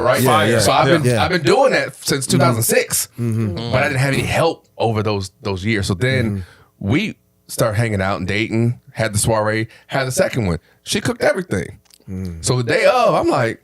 right? Yeah. So I've been doing that since 2006, but I didn't have any help over those years. So then we started hanging out and dating, had the soiree, had the second one. She cooked everything. So the day of, I'm like,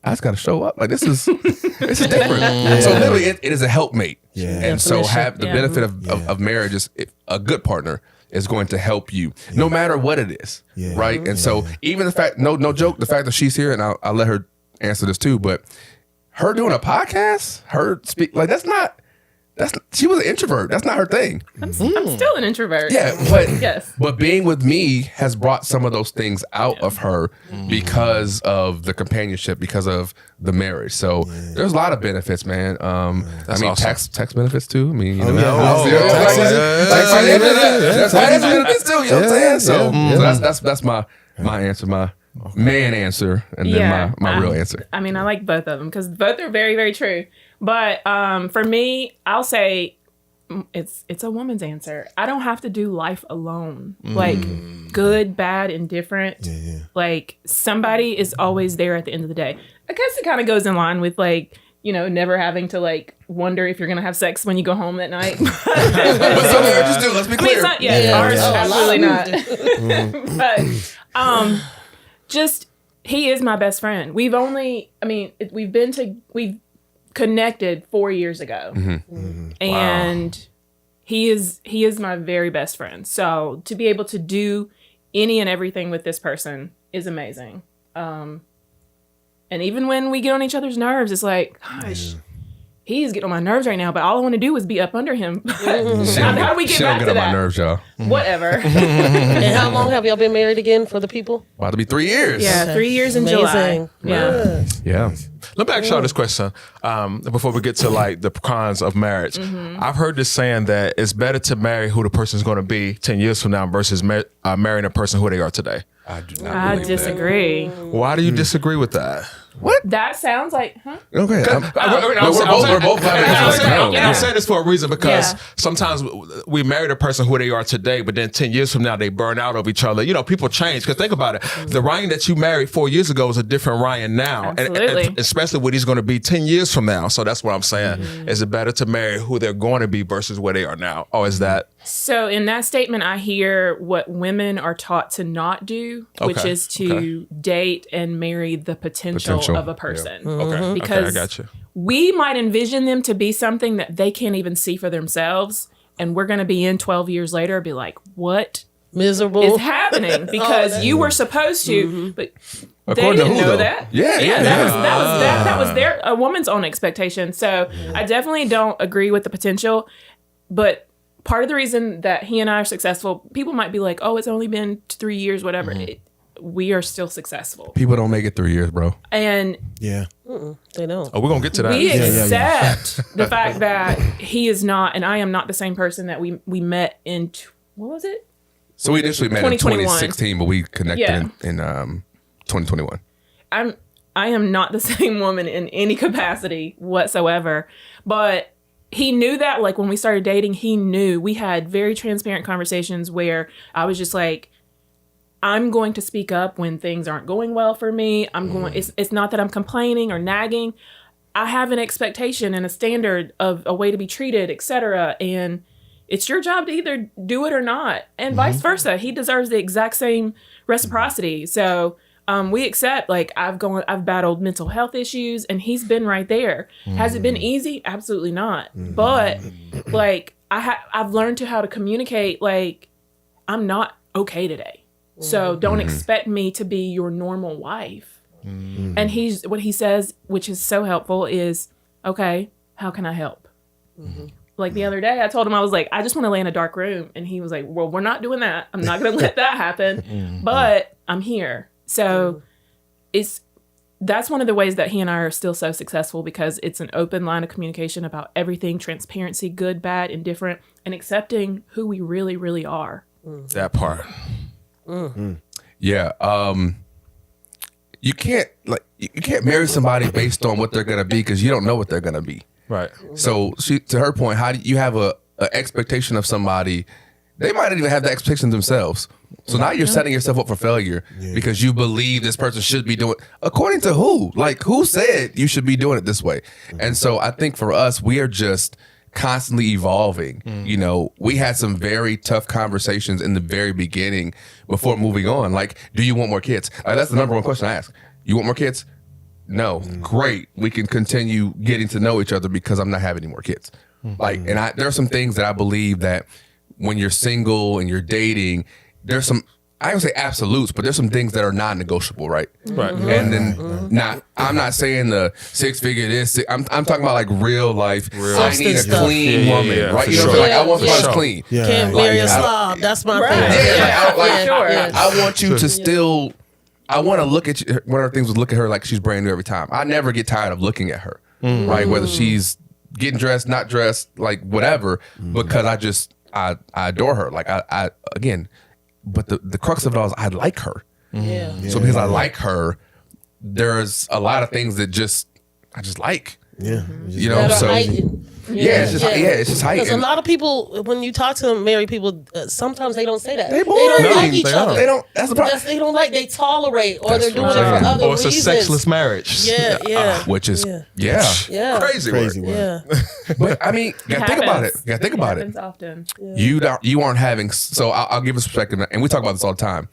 I just got to show up. Like this is different. So literally, it is a helpmate. And so have the benefit of marriage is a good partner is going to help you no matter what it is, right? And so even the fact, no joke, the fact that she's here, and I'll let her answer this too, but her doing a podcast, her speak like she was an introvert. That's not her thing. I'm still an introvert. Yeah, but being with me has brought some of those things out of her because of the companionship, because of the marriage. So there's a lot of benefits, man. I mean, awesome. tax benefits too. I mean, there's tax benefits too. You know what I'm saying? So that's my answer, my man answer, and then my real answer. I mean, I like both of them because both are very, very true. But for me, I'll say it's a woman's answer. I don't have to do life alone. Like good, bad, indifferent. Like somebody is always there at the end of the day. I guess it kind of goes in line with like, you know, never having to like wonder if you're going to have sex when you go home at night. But some marriages do, let's be clear. Ours absolutely not. But just he is my best friend. We've connected 4 years ago, and he is my very best friend. So to be able to do any and everything with this person is amazing. And even when we get on each other's nerves, it's like, gosh, he's getting on my nerves right now, but all I want to do is be up under him. How do we get back to that? She don't get on my nerves, y'all. Whatever. And how long have y'all been married again for the people? About to be 3 years. Yeah, 3 years in July. Yeah. Let me ask y'all this question before we get to like the cons of marriage. I've heard this saying that it's better to marry who the person's going to be 10 years from now versus marrying a person who they are today. I disagree. Why do you disagree with that? What? That sounds like, huh? Okay. We're both I'm saying this for a reason because sometimes we marry a person who they are today, but then 10 years from now, they burn out of each other. You know, people change. Because think about it. The Ryan that you married 4 years ago is a different Ryan now. Absolutely. And especially what he's going to be 10 years from now. So that's what I'm saying. Is it better to marry who they're going to be versus where they are now? Or is that? So in that statement, I hear what women are taught to not do, which is to date and marry the potential of a person. Okay. Because I got you. We might envision them to be something that they can't even see for themselves. And we're going to be in 12 years later, be like, what miserable is happening? Because you were supposed to, but according they didn't to who, know though? that. Yeah. That was a woman's own expectation. So I definitely don't agree with the potential. But part of the reason that he and I are successful, people might be like, oh, it's only been 3 years, whatever. We are still successful. People don't make it 3 years, bro. And they don't. Oh, we're going to get to that. We accept the fact that he is not, and I am not the same person that we met in, what was it? So we initially met in 2016, but we connected in 2021. I am not the same woman in any capacity whatsoever, but he knew that. Like when we started dating, he knew. We had very transparent conversations where I was just like, I'm going to speak up when things aren't going well for me. It's not that I'm complaining or nagging. I have an expectation and a standard of a way to be treated, etc. And it's your job to either do it or not, and vice versa. He deserves the exact same reciprocity. So we accept. Like I've battled mental health issues, and he's been right there. Has it been easy? Absolutely not. But like I've learned how to communicate. Like I'm not okay today. So don't expect me to be your normal wife. And what he says, which is so helpful, is, okay, how can I help? Like the other day, I told him, I was like, I just want to lay in a dark room. And he was like, well, we're not doing that. I'm not going to let that happen. But I'm here. So that's one of the ways that he and I are still so successful, because it's an open line of communication about everything, transparency, good, bad, indifferent, and accepting who we really, really are. That part. Yeah. You can't marry somebody based on what they're gonna be, because you don't know what they're gonna be. Right. So to her point, how do you have a expectation of somebody they might not even have that expectation themselves. So now you're setting yourself up for failure because you believe this person should be doing according to who? Like who said you should be doing it this way? And so I think for us, we are just constantly evolving. You know, we had some very tough conversations in the very beginning before moving on. Like, do you want more kids? That's the number one question I ask. You want more kids? No. Great. We can continue getting to know each other because I'm not having any more kids. Like, and there are some things that I believe that when you're single and you're dating, there's some, I don't say absolutes, but there's some things that are non-negotiable, right? Right. And then I'm not saying the 6-figure this. I'm talking about like real life. I need a clean woman, right? You know, like I want somebody who's clean. Can't marry a slob. That's my thing. I want you to still. I want to look at you. One of the things was look at her like she's brand new every time. I never get tired of looking at her, right? Whether she's getting dressed, not dressed, like whatever, because I adore her. Like I again. But the crux of it all is I like her. So because I like her, there's a lot of things that I just like. You know, so it's just heightened. Because a lot of people, when you talk to married people, sometimes they don't say that. They don't like each other. They don't. That's the problem. They don't like. They tolerate, or they're doing it for other or it's reasons. a sexless marriage. Which is crazy work. Yeah. But I mean, you gotta think about it. You gotta think about it. Happens often. You aren't having. So I'll give a perspective, and we talk about this all the time.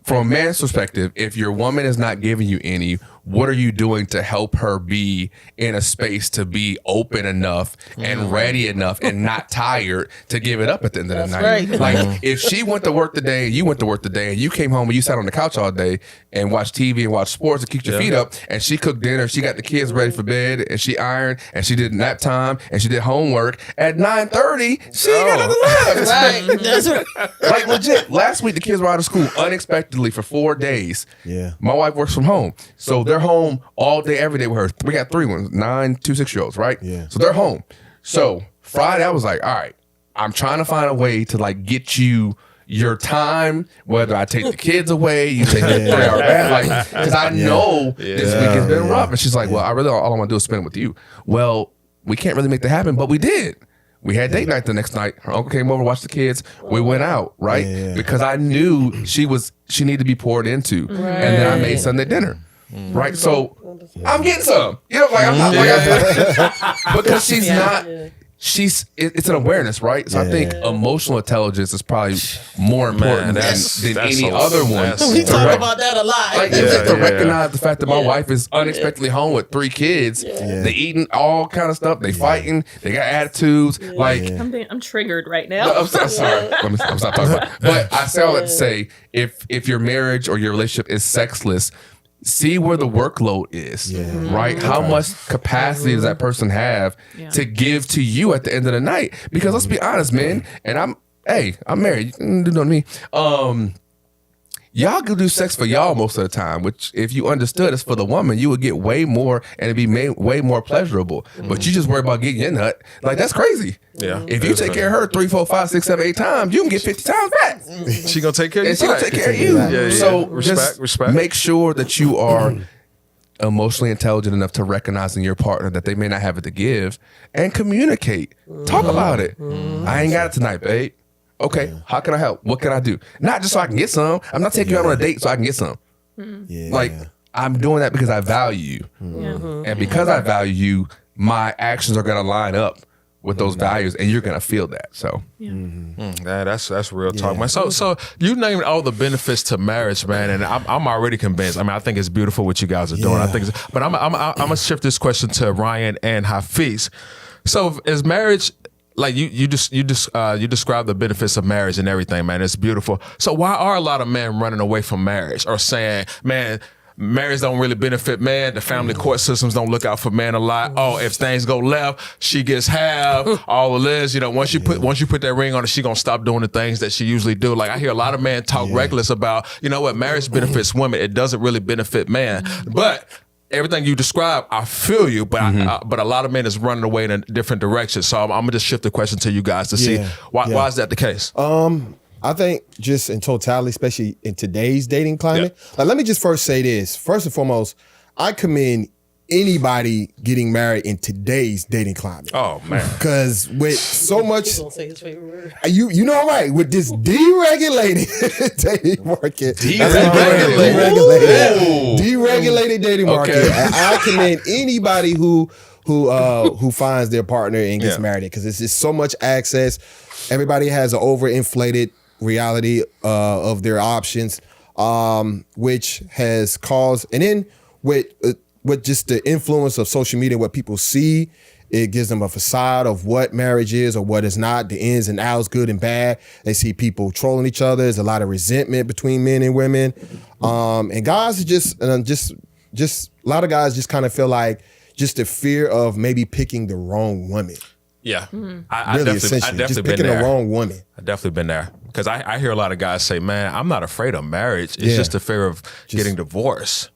From a man's perspective, if your woman is not giving you any, what are you doing to help her be in a space to be open enough and ready enough and not tired to give it up at the end of the night? Right. Like if she went to work today and you went to work today and you came home and you sat on the couch all day and watched TV and watched sports and kicked your feet up and she cooked dinner, she got the kids ready for bed and she ironed and she did nap time and she did homework at 9:30, she ain't got nothing left. Right. That's right. Like legit, last week the kids were out of school unexpectedly for 4 days. My wife works from home. So they're home all day, every day with her. We got 3 ones, 9, 2 6-year-olds, right? So they're home. So Friday, I was like, all right, I'm trying to find a way to like get you your time, whether I take the kids away, you take the 3-hour bath, like, because I know this week has been rough. And she's like, well, all I want to do is spend it with you. Well, we can't really make that happen, but we did. We had date night the next night. Her uncle came over, watched the kids. We went out, right? Because I knew she needed to be poured into. And then I made Sunday dinner. Right? So I'm getting some. You know, like I'm not like because she's not it's an awareness, right? So I think emotional intelligence is probably more important than any other one. We talk about that a lot. Like to recognize the fact that my wife is unexpectedly home with 3 kids. They eating all kind of stuff. They fighting. They got attitudes. Like I'm triggered right now. I'm sorry. I'm stop talking about it. But I say all that to say, if your marriage or your relationship is sexless, see where the workload is, right? How much capacity does that person have to give to you at the end of the night? Because let's be honest, man, and I'm married. You can do nothing to me. Y'all can do sex for y'all most of the time, which if you understood it's for the woman, you would get way more and it'd be way more pleasurable. But you just worry about getting your nut. Like, that's crazy. If you take care of her 3, 4, 5, 6, 7, 8 times, you can get 50 times back. She gonna take care of you. And she gonna take care of you. So respect. Make sure that you are emotionally intelligent enough to recognize in your partner that they may not have it to give and communicate. Talk about it. I ain't got it tonight, babe. Okay, how can I help? What can I do? Not just so I can get some. I'm not taking you out on a date so I can get some. Like, I'm doing that because I value you. And because I value you, my actions are going to line up with those values and you're going to feel that. So, that's real talk, man. So you named all the benefits to marriage, man, and I'm already convinced. I mean, I think it's beautiful what you guys are doing. I think but I'm going to shift this question to Ryan and Hafiz. So is marriage, like you describe the benefits of marriage and everything, man. It's beautiful. So why are a lot of men running away from marriage or saying, man, marriage don't really benefit man. The family court systems don't look out for man a lot. Oh, if things go left, she gets half. All of this, you know, once you put that ring on her, she gonna stop doing the things that she usually do. Like, I hear a lot of men talk reckless about, you know what, marriage benefits women. It doesn't really benefit man. But everything you describe, I feel you, but but a lot of men is running away in a different direction. So I'm gonna just shift the question to you guys to see why is that the case? I think just in totality, especially in today's dating climate, like, let me just first say this. First and foremost, I commend anybody getting married in today's dating climate. Oh man. Because with so much, He's gonna say his favorite word. you know, right? With this deregulated dating market, deregulated dating market. Okay. I commend anybody who finds their partner and gets married, because it's just so much access. Everybody has an overinflated reality of their options, which has caused, and then with just the influence of social media, what people see, it gives them a facade of what marriage is or what is not, the ins and outs, good and bad. They see people trolling each other. There's a lot of resentment between men and women, and guys are just a lot of guys just kind of feel like just the fear of maybe picking the wrong woman. Yeah, I definitely just picking the wrong woman. I've definitely been there, because I hear a lot of guys say, man, I'm not afraid of marriage. It's just the fear of getting divorced.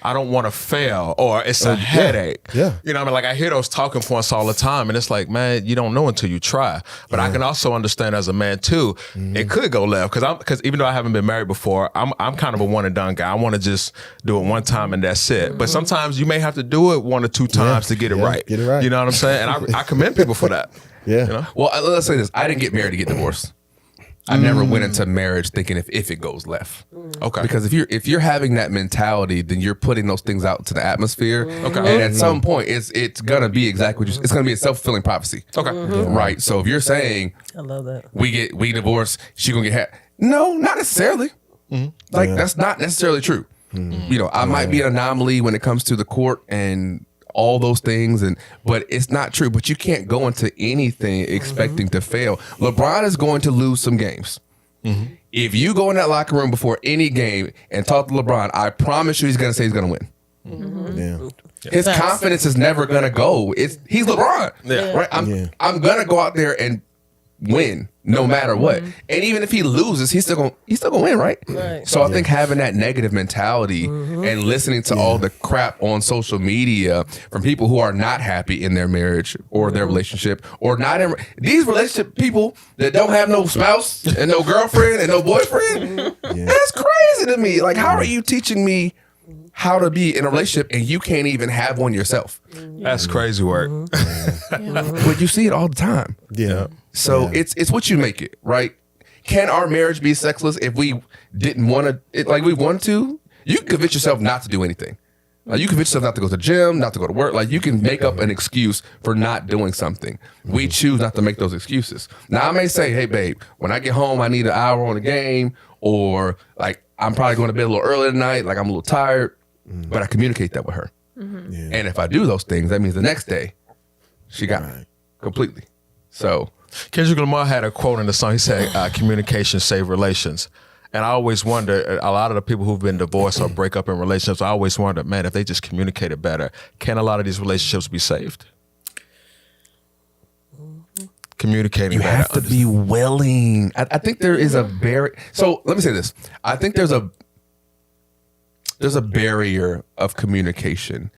I don't want to fail, or it's a headache. Yeah. You know what I mean? Like, I hear those talking points all the time, and it's like, man, you don't know until you try. But I can also understand as a man too, it could go left, because even though I haven't been married before, I'm kind of a one and done guy. I want to just do it one time and that's it. But sometimes you may have to do it 1 or 2 times to get it right. Get it right. You know what I'm saying? And I commend people for that. Yeah. You know? Well, let's say this. I didn't get married to get divorced. I never went into marriage thinking if it goes left. Okay. Because if you're having that mentality, then you're putting those things out to the atmosphere. Okay. And at some point, it's gonna be exactly what it's gonna be a self-fulfilling prophecy. Okay. Right. So if you're saying I love that. we divorce, she gonna get no, not necessarily. Like that's not necessarily true. You know, I might be an anomaly when it comes to the court and all those things, but it's not true. But you can't go into anything expecting to fail. LeBron is going to lose some games. If you go in that locker room before any game and talk to LeBron, I promise you he's going to say he's going to win. His confidence is never going to go. He's LeBron. Right? I'm going to go out there and win no matter what. And even if he loses, he's still gonna win, right? So I think having that negative mentality and listening to all the crap on social media from people who are not happy in their marriage or their relationship, or not in these relationship people that don't have no spouse and no girlfriend and no boyfriend, that's crazy to me. Like, how are you teaching me how to be in a relationship and you can't even have one yourself? That's crazy work. But you see it all the time. So it's what you make it, right? Can our marriage be sexless if we didn't want to, like we want to? You can convince yourself not to do anything. Like, you convince yourself not to go to the gym, not to go to work. Like, you can make up an excuse for not doing something. We choose not to make those excuses. Now, I may say, hey, babe, when I get home, I need an hour on the game, or like, I'm probably going to bed a little early tonight, like I'm a little tired, but I communicate that with her. And if I do those things, that means the next day, she got me completely. So Kendrick Lamar had a quote in the song. He said, communication save relations. And I always wonder, a lot of the people who've been divorced or break up in relationships, I always wonder, man, if they just communicated better, can a lot of these relationships be saved? Communicating you better. have to be willing. I think there is a barrier. So let me say this. I think there's a barrier of communication